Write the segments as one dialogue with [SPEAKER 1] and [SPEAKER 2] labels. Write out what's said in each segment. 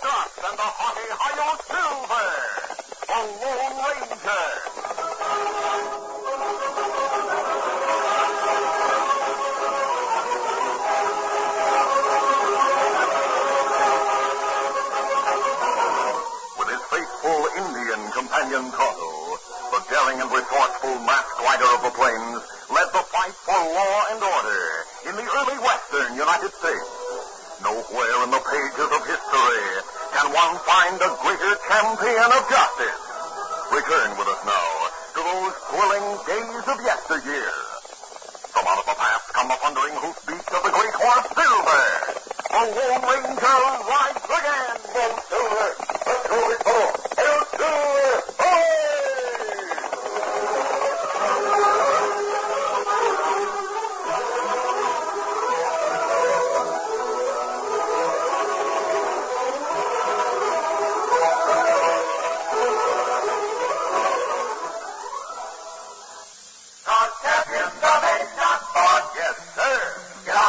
[SPEAKER 1] dust and the haughty Hi-Yo Silver, the Lone Ranger. With his faithful Indian companion Tonto, the daring and resourceful masked rider of the plains led the fight for law and order in the early western United States. Nowhere in the pages of history can one find a greater champion of justice. Return with us now to those thrilling days of yesteryear. From out of the past come the thundering hoofbeats of the great horse Silver. The Lone Ranger rides again. Go Silver! Let's go, big fellow! Hail Silver!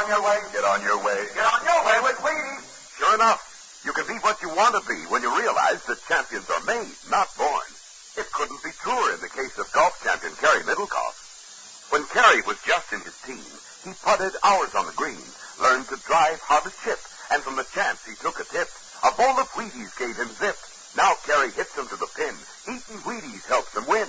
[SPEAKER 1] Away!
[SPEAKER 2] Get on your way. Get on your way with Wheaties.
[SPEAKER 1] Sure enough, you can be what you want to be when you realize that champions are made, not born. It couldn't be truer in the case of golf champion Kerry Middlecoff. When Kerry was just in his teens, he putted hours on the green, learned to drive how to chip, and from the chance he took a tip, a bowl of Wheaties gave him zip. Now Kerry hits him to the pin. Eating Wheaties helps him win.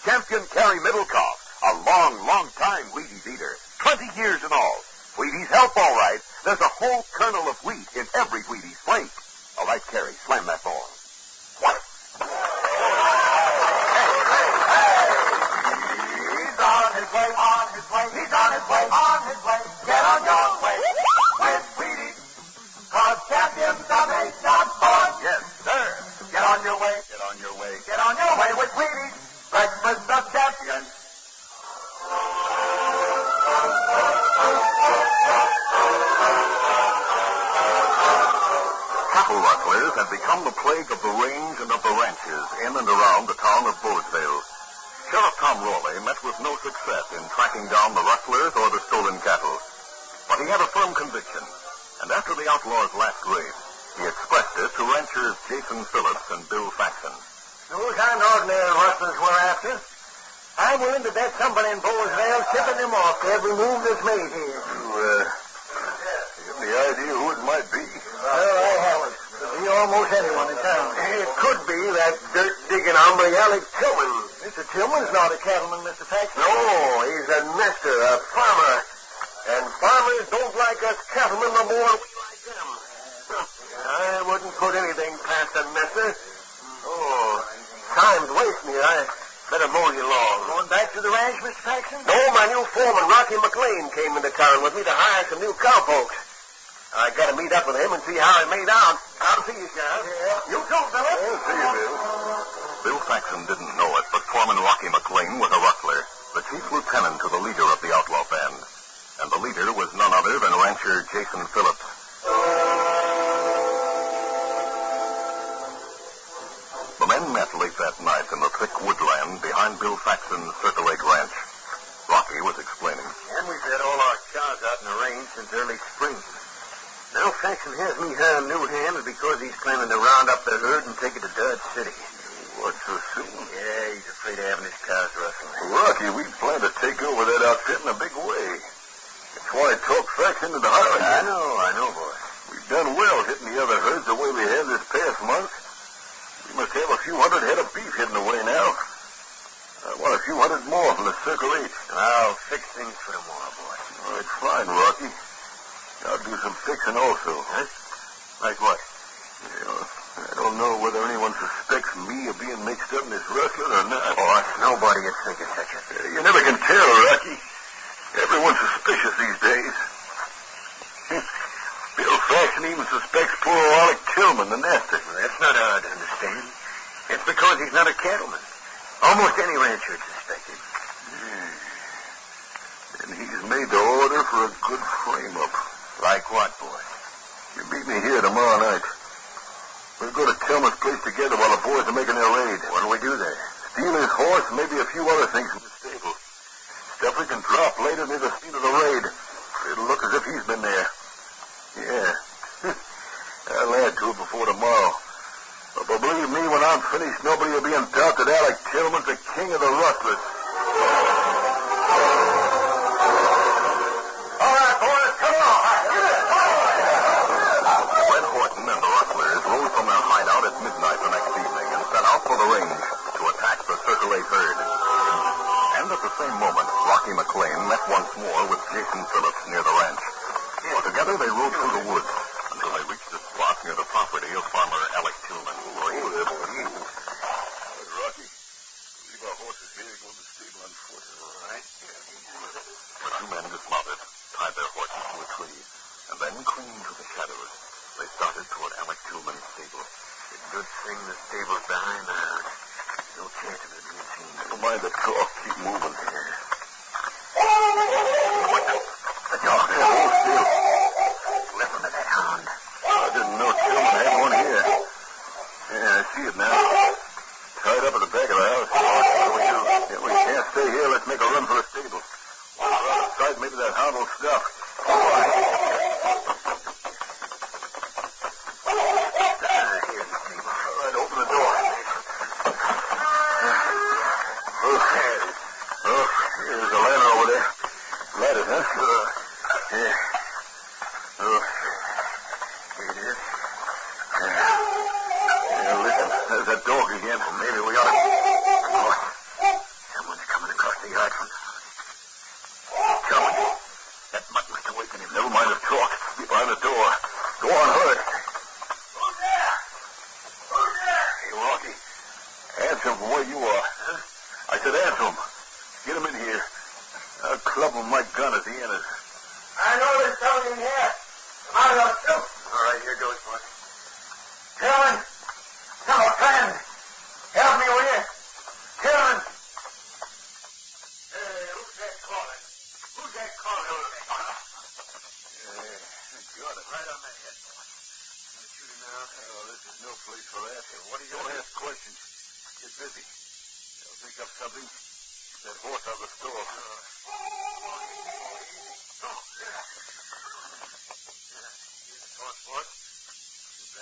[SPEAKER 1] Champion Kerry Middlecoff, a long time Wheaties eater, 20 years in all. Wheaties help, all right. There's a whole kernel of wheat in every Wheaties flake. All right, Kerry, slam that ball. What?
[SPEAKER 2] He's on his way, on his way. He's on his way, on his way. Get on your way with Wheaties. 'Cause champions are made, not born.
[SPEAKER 1] Yes, sir.
[SPEAKER 2] Get on your way.
[SPEAKER 1] Get on your way.
[SPEAKER 2] Get on your way with Wheaties. Breakfast of champions.
[SPEAKER 1] Cattle rustlers had become the plague of the range and of the ranches in and around the town of Bowesville. Sheriff Tom Rowley met with no success in tracking down the rustlers or the stolen cattle. But he had a firm conviction, and after the outlaws' last raid, he expressed it to ranchers Jason Phillips and Bill Faxon.
[SPEAKER 3] Those aren't ordinary rustlers we're after. I'm willing to bet somebody in Bowesville tipping them off to every move that's made here.
[SPEAKER 1] You have any idea who it might be?
[SPEAKER 3] Well, I haven't. Could be almost anyone in town. It could be that dirt-digging hombre, Alec Tillman. Mr. Tillman's not a cattleman, Mr. Faxon.
[SPEAKER 1] No, he's a nester, a farmer. And farmers don't like us cattlemen no more than we like them.
[SPEAKER 3] I wouldn't put anything past a nester.
[SPEAKER 1] Oh,
[SPEAKER 3] Time's wasting me. I better mow you along. Going back to the ranch, Mr. Faxon?
[SPEAKER 1] no, my new foreman, Rocky McLean, came into town with me to hire some new cowpokes. I got to meet up with him and see how it made out. I'll see you, Sheriff.
[SPEAKER 3] Yeah.
[SPEAKER 1] You too, Philip.
[SPEAKER 3] See you, Bill.
[SPEAKER 1] Bill Faxon didn't know it, but Foreman Rocky McLean was a rustler, the chief lieutenant to the leader of the outlaw band. And the leader was none other than rancher Jason Phillips. The men met late that night in the thick woodland behind Bill Faxon's Circle Lake Ranch. Rocky was explaining.
[SPEAKER 3] And we've had all our cows out in the range since early spring. Now Faxon has me hiring new hands because he's planning to round up the herd and take it to Dodge City.
[SPEAKER 1] What, so soon?
[SPEAKER 3] Yeah, he's afraid of having his cows rustling.
[SPEAKER 1] Rocky, we plan to take over that outfit in a big way. That's why I talked Faxon into hiring you.
[SPEAKER 3] I know, boy.
[SPEAKER 1] We've done well hitting the other herds the way we have this past month. We must have a few hundred head of beef hidden away now. I want a few hundred more from the Circle H.
[SPEAKER 3] I'll fix things for tomorrow, boy.
[SPEAKER 1] All right, fine, Rocky. I'll do some fixing also.
[SPEAKER 3] Huh? Like what?
[SPEAKER 1] Yeah, I don't know whether anyone suspects me of being mixed up in this rustling or not.
[SPEAKER 3] Oh, nobody would think of such a thing.
[SPEAKER 1] You never can tell, Rocky. Everyone's suspicious these days. Bill Faxon even suspects poor Alec Tillman, the nester.
[SPEAKER 3] Well, that's not hard to understand. It's because he's not a cattleman. Almost any rancher would suspect him.
[SPEAKER 1] And he's made the order for a good frame-up.
[SPEAKER 3] Like what, boy?
[SPEAKER 1] You meet me here tomorrow night. We'll go to Tillman's place together while the boys are making their raid.
[SPEAKER 3] What do we do there?
[SPEAKER 1] Steal his horse and maybe a few other things from the stable. Stuff we can drop later near the scene of the raid. It'll look as if he's been there. Yeah.
[SPEAKER 3] I'll add to it before tomorrow. But believe me, when I'm finished, nobody will be in doubt that Alec Tillman's the king of the rustlers.
[SPEAKER 2] All right, boys, come on.
[SPEAKER 1] Red Horton and the rustlers rose from their hideout at midnight the next evening and set out for the range to attack the Circle 8 herd. And at the same moment, Rocky McLean met once more with Jason Phillips near the ranch. Together they rode through the woods until they reached the spot near the property of farmer Alec Tillman.
[SPEAKER 3] Rocky, leave our horses here, go to the stable on foot. All right.
[SPEAKER 1] The two men dismounted, tied their horses to a tree, and then, clinging to the shadows, they started toward Alec Tillman's stable.
[SPEAKER 3] It's a good thing the stable's behind the house. No chance of it being seen. Don't mind the talk. Keep moving. The dog. Hold still. Listen to that hound. I didn't know Tillman had one here. Yeah, I see it now. Tied up at the back of the house. What do we do? Yeah, we can't stay here. Let's make a run for the stable. Once we're out of sight, maybe that hound will stop. All right. Here's the stable. All right, open the door. Here's the lantern over there. Light it, huh? Here. Here it is. Listen, there's that dog again. Well, maybe we ought to... Oh, someone's coming across the yard from... Tell me. That mutt must awaken him. Never mind the talk. Get behind the door. Go on, hurry.
[SPEAKER 2] Who's there? Who's there?
[SPEAKER 3] Hey, Rocky. Answer him from where you are. Huh? I said answer him. Get him in here. I'll club him with my gun as he enters.
[SPEAKER 2] I know there's somebody in here. Come out of those shoot.
[SPEAKER 3] All right, here goes, boy.
[SPEAKER 2] Tillman. Come on, friend. Help me, will you? Tillman. Hey, who's that calling? Who's that calling?
[SPEAKER 3] Got it. Right on that head, boy. You shoot him now? Oh, this is no place for that. What do you want to ask questions? Get busy. I'll think up something. That horse out of the store.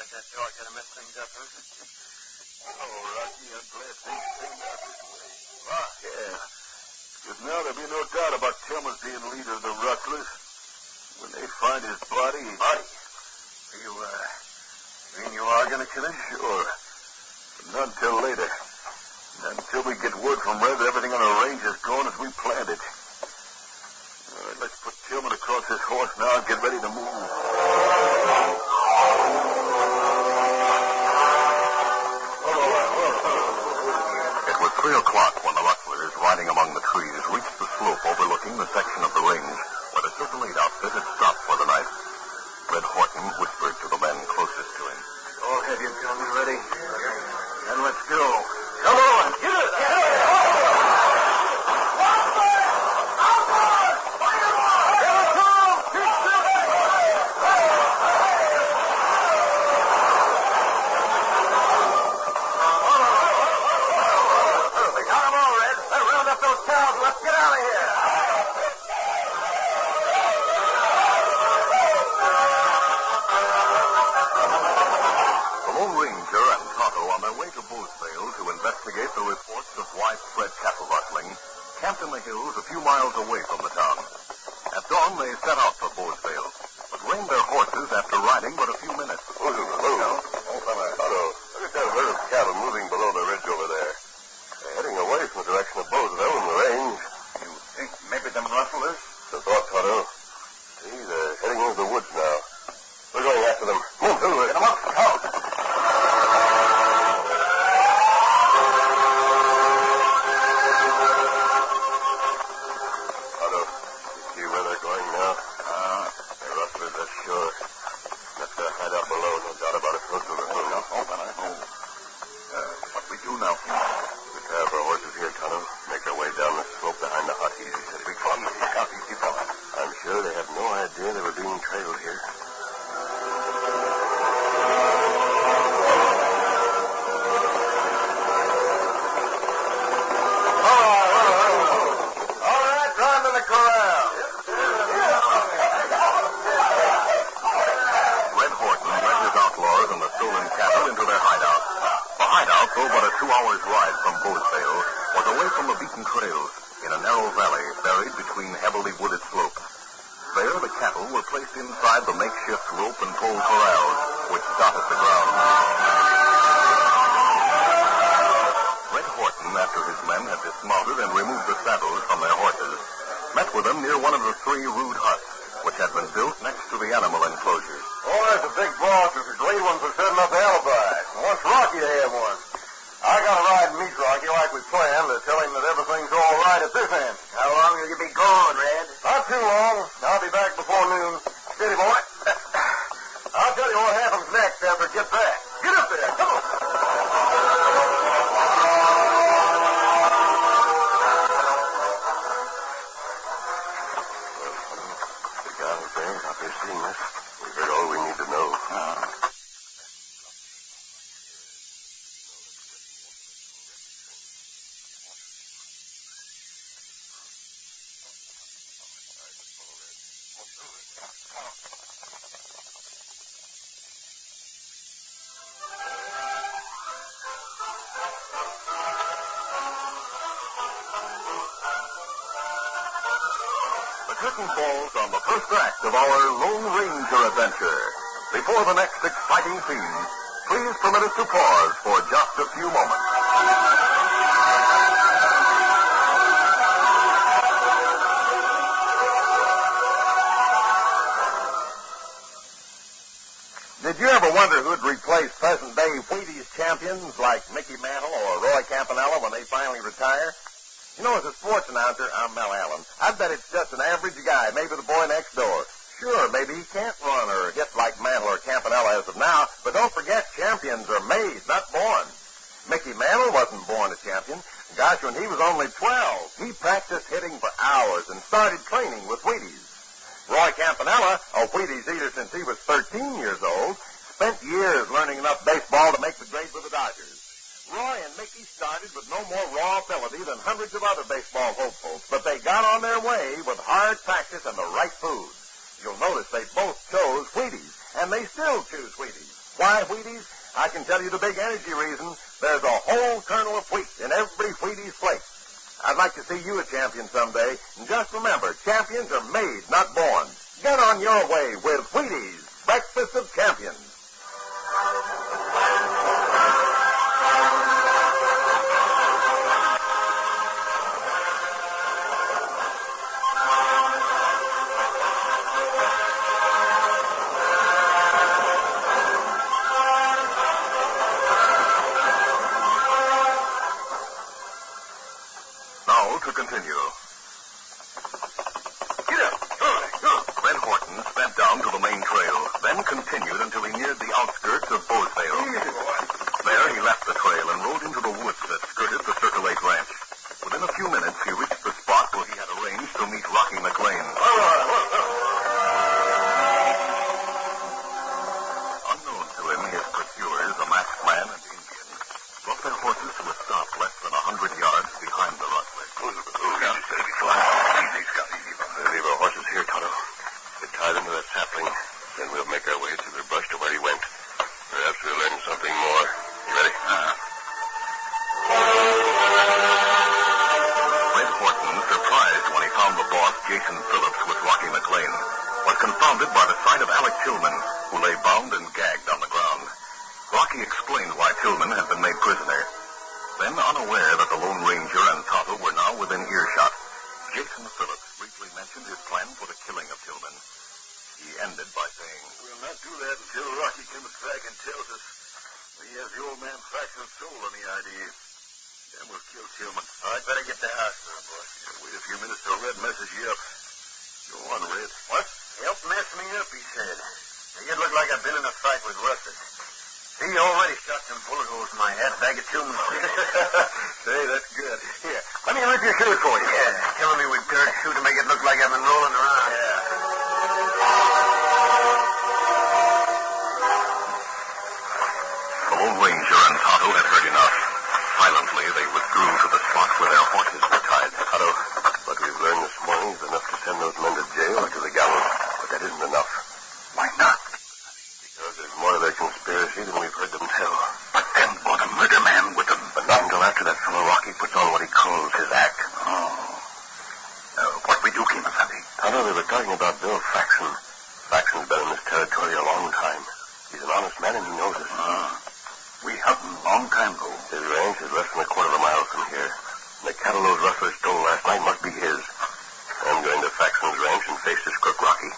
[SPEAKER 2] That dog got to mess things up, huh?
[SPEAKER 3] Oh, Rocky, I'm glad things turned out this way. Ah, yeah. Because now there'll be no doubt about Tillman's being leader of the rustlers. When they find his body... Body? You mean you are going to kill him? Sure. But not until later. Not until we get word from Red that everything on the range is going as we planned it. All right, let's put Tillman across his horse now and get ready to move.
[SPEAKER 1] It was 3 o'clock when the rustlers, riding among the trees, reached the slope overlooking the section of the range where the Circle 8 outfit had stopped for the night. Red Horton whispered to the men closest to him.
[SPEAKER 3] All have you gentlemen ready? Then let's go.
[SPEAKER 2] Come on. Get it.
[SPEAKER 3] Let's get out of here.
[SPEAKER 1] The Lone Ranger and Tonto, on their way to Bowesville to investigate the reports of widespread cattle rustling, camped in the hills a few miles away from the town. At dawn, they set out for Bowesville, but reined their horses after riding but a few minutes.
[SPEAKER 3] Tonto, look at that herd of cattle moving below the ridge over there. They're heading away from the direction of Bowesville in the range. You think maybe them rustlers? The thought, Tonto. See, they're heading into the woods now. We're going after them. Move, Tonto. Get them up. Out. Tonto, you see where they're going now? The rustlers are sure. That's their hideout below, no doubt about it. Close to the hill. What we do now? We tie up our horses here, Tonto. Make our way down the slope behind the hut. Easy, steady. Easy, fella. I'm sure they have no idea they were being trailed here.
[SPEAKER 2] All right, round to the corral.
[SPEAKER 1] Red Horton led his outlaws
[SPEAKER 4] mountain trails in a narrow valley buried between heavily wooded slopes. There, the cattle were placed inside the makeshift rope and pole corrals, which dotted the ground. Red Horton, after his men had dismounted and removed the saddles from their horses, met with them near one of the 3 rude huts, which had been built next to the animal enclosures.
[SPEAKER 3] Oh, there's the big boss with the great one for setting up the alibis. He wants Rocky to have one. I got to ride and meet Rocky like we planned to tell him that everything's all right at this end.
[SPEAKER 2] How long will you be gone, Red?
[SPEAKER 3] Not too long. I'll be back before noon. Steady, boy. I'll tell you what happens next after it gets back. Get up there. Come on.
[SPEAKER 4] The guy was there, out there seeing us. We heard all we need to know. The curtain falls on the first act of our Lone Ranger adventure. Before the next exciting scene, please permit us to pause for just a few moments.
[SPEAKER 1] Did you ever wonder who'd replace present-day Wheaties champions like Mickey Mantle or Roy Campanella when they finally retire? You know, as a sports announcer, I'm Mel Allen. I bet it's just an average guy, maybe the boy next door. Sure, maybe he can't run or hit like Mantle or Campanella as of now, but don't forget, champions are made, not born. Mickey Mantle wasn't born a champion. Gosh, when he was only 12, he practiced hitting for hours and started training with Wheaties. Roy Campanella, a Wheaties eater since he was 13 years old, spent years learning enough baseball to make the grade with the Dodgers. Roy and Mickey started with no more raw ability than hundreds of other baseball hopefuls, but they got on their way with hard practice and the right food. You'll notice they both chose Wheaties, and they still choose Wheaties. Why Wheaties? I can tell you the big energy reason. There's a whole kernel of wheat in every Wheaties flake. I'd like to see you a champion someday, and just remember, champions are made, not born. Get on your way with Wheaties, breakfast of champions.
[SPEAKER 4] Now to continue.
[SPEAKER 3] Get up. Go.
[SPEAKER 4] Red Horton sped down to the main trail, then continued until he neared the outskirts of Bowesvale.
[SPEAKER 3] Easy, boy.
[SPEAKER 4] There he left the trail and rode into the woods that skirted the Circle Lake Ranch. Within a few minutes, he reached the spot where he had arranged to meet Rocky McLean.
[SPEAKER 3] All right.
[SPEAKER 4] Unknown to him, his pursuers, a masked man and Indian, brought their horses to a stop less than 100 yards behind the rustling.
[SPEAKER 3] Leave our horses here, Tonto. We'll tie them to that sapling. Then we'll make our way through the brush to where he went. Perhaps we'll learn something more. You ready?
[SPEAKER 4] Red Horton, surprised when he found the boss, Jason Phillips, with Rocky McLean, was confounded by the sight of Alec Tillman, who lay bound and gagged on the ground. Rocky explained why Tillman had been made prisoner. Then, unaware that the Lone Ranger and Tonto were now within earshot, Jason Phillips briefly mentioned his plan for the killing of Tillman. He ended by saying,
[SPEAKER 3] We'll not do that until Rocky comes back and tells us he has the old man Faxon's soul on the idea. Then we'll kill Tillman. I'd better get the house now, boy. Wait a few minutes till Red messes you up. Go on, Red.
[SPEAKER 2] What? Help mess me up, he said. You look like I've been in a fight with Rustling. He already shot some bullet holes in my head. Bag of Tillman.
[SPEAKER 3] Say, that's good.
[SPEAKER 2] Here, let me rip your shirt for you. Yeah, killing me with dirt shoe to make it look like I've been rolling around.
[SPEAKER 3] Yeah.
[SPEAKER 4] The Lone Ranger and Tonto had heard enough. Silently, they withdrew to the spot where their horses were tied.
[SPEAKER 3] Tonto, what we've learned this morning is enough to send those men to jail or to the gallows. But that isn't enough.
[SPEAKER 4] Why not?
[SPEAKER 3] Because there's more to their conspiracy than we've heard them tell.
[SPEAKER 4] But then, or the murder man with them.
[SPEAKER 3] But not until after that fellow Rocky puts on what he calls his act. Tonto, they were talking about Bill Faxon. Faxon's been in this territory a long time. He's an honest man, and he knows us.
[SPEAKER 4] We helped him a long time ago.
[SPEAKER 3] His ranch is less than a quarter of a mile from here. And the cattle those rustlers stole last night must be his. I'm going to Faxon's ranch and face this crook Rocky.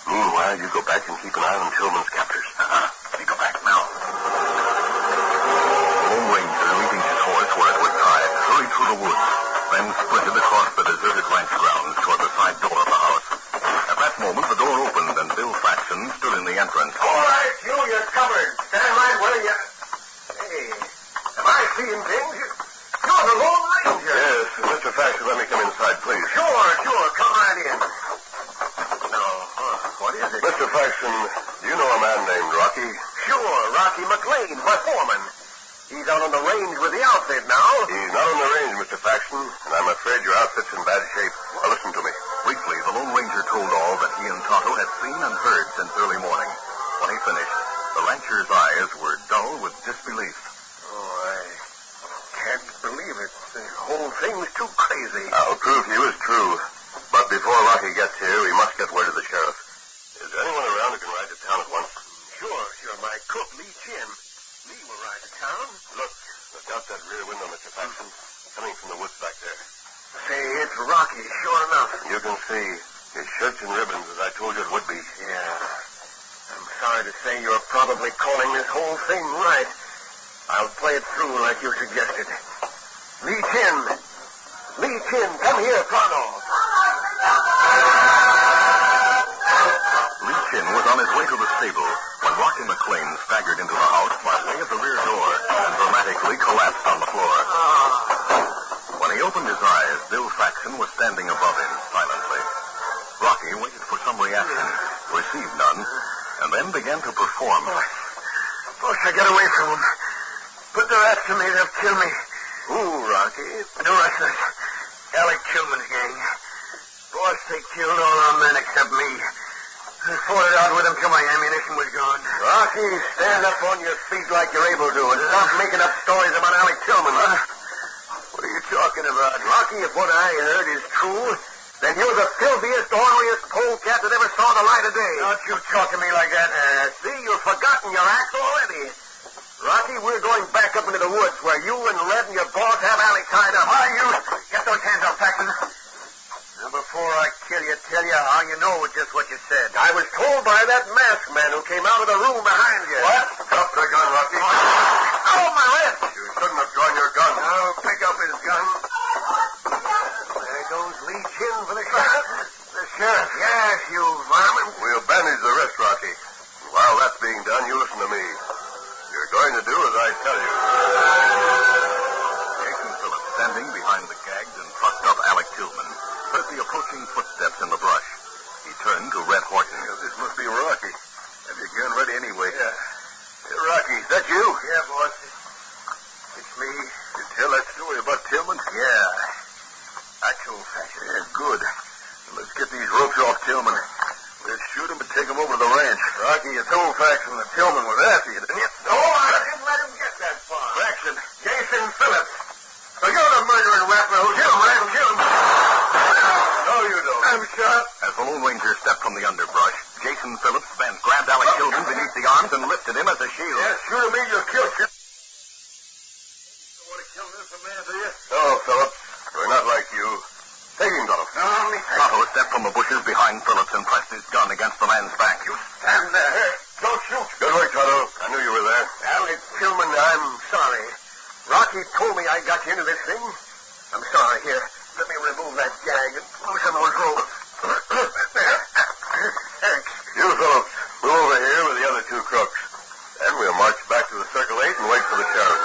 [SPEAKER 3] Meanwhile, you go back and keep an eye on Tillman's captors.
[SPEAKER 4] We go back now. The Lone Ranger, leaving his horse where it was tied, hurried through the woods, then sprinted across the deserted ranch grounds toward the side door of the house. At that moment, the door opened and Bill Faxon stood in the entrance.
[SPEAKER 2] All right, you're covered. Stand right where you... Hey, am I seeing things? You're the Lone Ranger.
[SPEAKER 3] Yes, Mr. Faxon, let me come inside, please.
[SPEAKER 2] Sure. Come right in.
[SPEAKER 3] What is it? Mr. Faxon, do you know a man named Rocky?
[SPEAKER 2] Sure, Rocky McLean, my foreman. He's out on the range with the outfit now.
[SPEAKER 3] He's not on the range, Mr. Faxon, and I'm afraid your outfit's in bad shape. Now, listen to me.
[SPEAKER 4] Briefly, the Lone Ranger told all that he and Tonto had seen and heard since early morning. When he finished, the rancher's eyes were dull with disbelief.
[SPEAKER 2] Oh, I can't believe it. The whole thing's too crazy.
[SPEAKER 3] I'll prove to you it's true. But before Rocky gets here, we must get word of the sheriff. Is there anyone around who can ride to town at once?
[SPEAKER 2] Sure. My cook, Lee Chin. Lee will ride to town.
[SPEAKER 3] Look out that rear window, Mr. Faxon. Coming from the woods back there.
[SPEAKER 2] Say, it's Rocky, sure enough.
[SPEAKER 3] You can see his shirts and ribbons, as I told you it would be.
[SPEAKER 2] Yeah. I'm sorry to say you're probably calling this whole thing right. I'll play it through like you suggested. Lee Chin, come here, pronto.
[SPEAKER 4] Lee Chin was on his way to the stable when Rocky McLean staggered into the house by way of the rear door and dramatically collapsed on the floor. When he opened his eyes, Bill Faxon was standing above him silently. Rocky waited for some reaction, received none, and then began to perform.
[SPEAKER 2] Boss, I got away from them. Put their after me, they'll kill me.
[SPEAKER 3] Who, Rocky?
[SPEAKER 2] The rustlers. Alec Tillman's gang. Boss, they killed all our men except me. I fought it out with them till my ammunition was gone.
[SPEAKER 3] Rocky, stand up on your feet like you're able to and stop making up stories about Alec Tillman.
[SPEAKER 2] What are you talking about? Rocky, if what I heard is true, then you're the filthiest, orneriest polecat that ever saw the light of day. Don't you talk to me like that. See, you've forgotten your acts already. Rocky, we're going back up into the woods where you and Red and your boss have Alec tied up. Why, you... Get those hands up, Faxon. Now, before I kill you, tell you how you know just what you said. I was told by that masked man who came out of the room behind you.
[SPEAKER 3] What? Drop the gun, Rocky.
[SPEAKER 2] Oh, my wrist!
[SPEAKER 3] You shouldn't have drawn your gun.
[SPEAKER 2] I'll pick up his gun. There goes Lee Chin for the sheriff. The sheriff? Yes, you varmint.
[SPEAKER 3] We'll bandage the wrist, Rocky. While that's being done, you listen to me. You're going to do as I tell you.
[SPEAKER 4] Jason Phillips, standing behind the gagged and trucked up Alec Tillman, heard the approaching footsteps in the brush. He turned to Red Horton.
[SPEAKER 3] This must be Rocky. Have your gun ready anyway?
[SPEAKER 2] Yeah.
[SPEAKER 3] Hey, Rocky, is that you?
[SPEAKER 2] Yeah, boss. It's me.
[SPEAKER 3] You tell that story about Tillman?
[SPEAKER 2] Yeah. I told Faxon.
[SPEAKER 3] Yeah, good. Let's get these ropes off Tillman. We'll shoot him and take him over to the ranch. Rocky, you told Faxon that Tillman was after you, didn't you?
[SPEAKER 2] No, I didn't let him get that far.
[SPEAKER 3] Faxon.
[SPEAKER 2] Jason Phillips. So you're the murdering rapper who killed him, right? Kill him.
[SPEAKER 3] No, you don't.
[SPEAKER 2] I'm shot.
[SPEAKER 4] As the Lone Ranger stepped from the underbrush, Jason Phillips bent, grabbed Alec Tillman beneath the arms, and lifted him as a shield.
[SPEAKER 2] Yeah, shoot him, you'll kill him.
[SPEAKER 3] You want to kill this man, do you? No, Phillips. We're not like you. Take him, Tonto.
[SPEAKER 2] No, me.
[SPEAKER 4] Tonto stepped from the bushes behind Phillips and pressed his gun against the man's back.
[SPEAKER 2] You stand there. Don't shoot.
[SPEAKER 3] Good work, Tonto. I knew you were there.
[SPEAKER 2] Alec Tillman, I'm sorry. Rocky told me I got you into this thing. I'm sorry. Here, let me remove that gag and loosen those ropes. There. Thanks.
[SPEAKER 3] You, Phillips, move over here with the other two crooks. Then we'll march back to the Circle 8 and wait for the sheriff.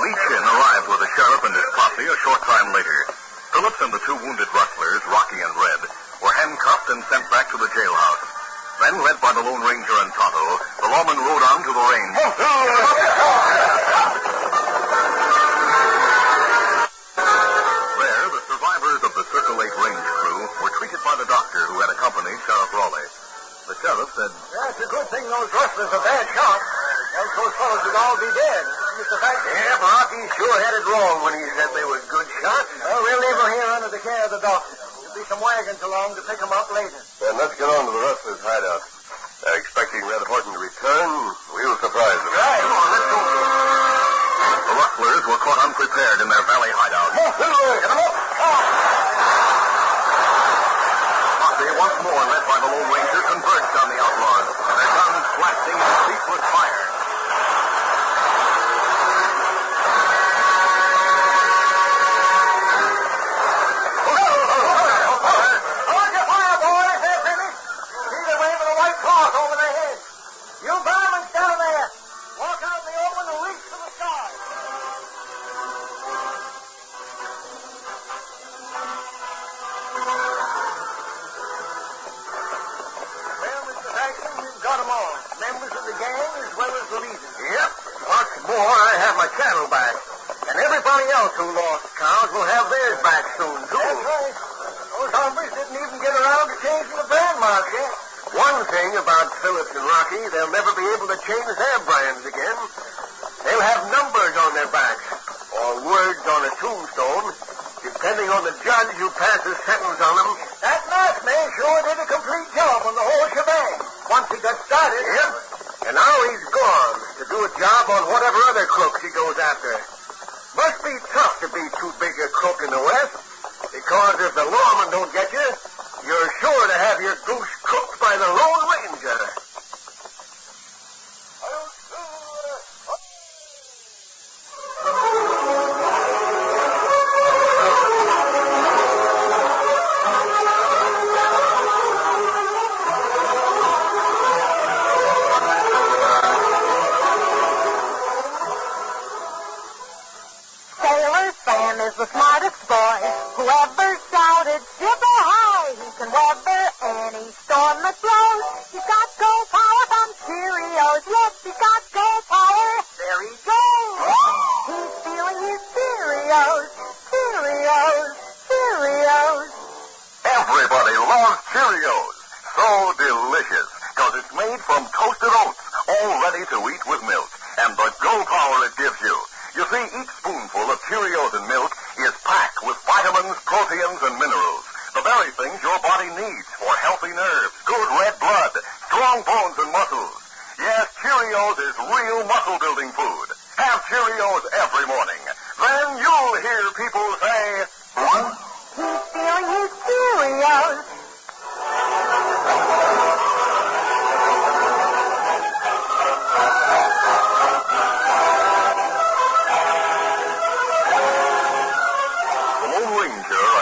[SPEAKER 4] Lee Chin arrived with the sheriff and his posse a short time later. Phillips and the two wounded rustlers, Rocky and Red, were handcuffed and sent back to the jailhouse. Then, led by the Lone Ranger and Tonto, the lawmen rode on to the range. There, the survivors of the Circle 8 range crew were treated by the doctor who had accompanied Sheriff Raleigh. The sheriff said,
[SPEAKER 2] That's a good thing those rustlers are bad shots. Else those fellows would all be dead. Mr. Faxon? Yeah, but Rocky wrong when he said they was good shots.
[SPEAKER 5] Well, we'll leave them here under the care of the doctor. There'll be some wagons along to pick them up later.
[SPEAKER 3] Then let's get on to the rustlers' hideout. They're expecting Red Horton to return. We'll surprise them.
[SPEAKER 2] Right, come on, let's go.
[SPEAKER 4] The rustlers were caught unprepared in their valley hideout.
[SPEAKER 2] Get them up.
[SPEAKER 4] Posse, once more led by the Lone Ranger, converged on the outlaws, their guns blasting in ceaseless fire.
[SPEAKER 2] Cattle back. And everybody else who lost cows will have theirs back soon, too.
[SPEAKER 5] That's right. Those hombres didn't even get around to changing the brand mark yet.
[SPEAKER 2] One thing about Phillips and Rocky, they'll never be able to change their brands again. They'll have numbers on their backs, or words on a tombstone, depending on the judge who passes sentence on them.
[SPEAKER 5] That masked man sure did a complete job on the whole shebang. Once he got started.
[SPEAKER 2] Yep. And now he's gone to do a job on whatever other crooks he goes after. Must be tough to be too big a crook in the West, because if the lawman don't get you, you're sure to have your goose cooked by the Lone Ranger.
[SPEAKER 6] is the smartest boy who ever shouted, "Skipper high!" He can weather any storm that blows. He's got gold power from Cheerios. Yes, he's got gold power. There he goes. He's feeling his Cheerios. Cheerios. Cheerios.
[SPEAKER 4] Everybody loves Cheerios. So delicious, because it's made from toasted oats, all ready to eat with milk. And the gold power it gives you. You see, each spoonful of Cheerios and milk is packed with vitamins, proteins, and minerals. The very things your body needs for healthy nerves, good red blood, strong bones and muscles. Yes, Cheerios is real muscle-building food. Have Cheerios every morning. Then you'll hear people say,
[SPEAKER 6] He's feeling his Cheerios.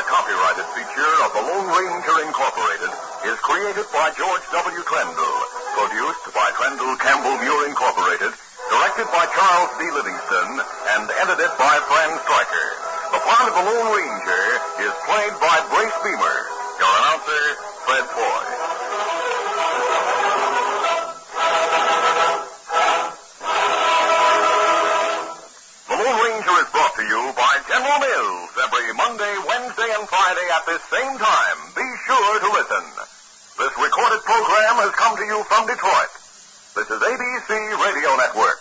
[SPEAKER 4] Copyrighted feature of the Lone Ranger Incorporated is created by George W. Trendle, produced by Trendle Campbell Muir Incorporated, directed by Charles D. Livingston, and edited by Fran Stryker. The part of the Lone Ranger is played by Brace Beamer. Your announcer, Fred Foy. The Lone Ranger is brought to you by General Mills every Monday, Wednesday, and Friday at this same time. Be sure to listen. This recorded program has come to you from Detroit. This is ABC Radio Network.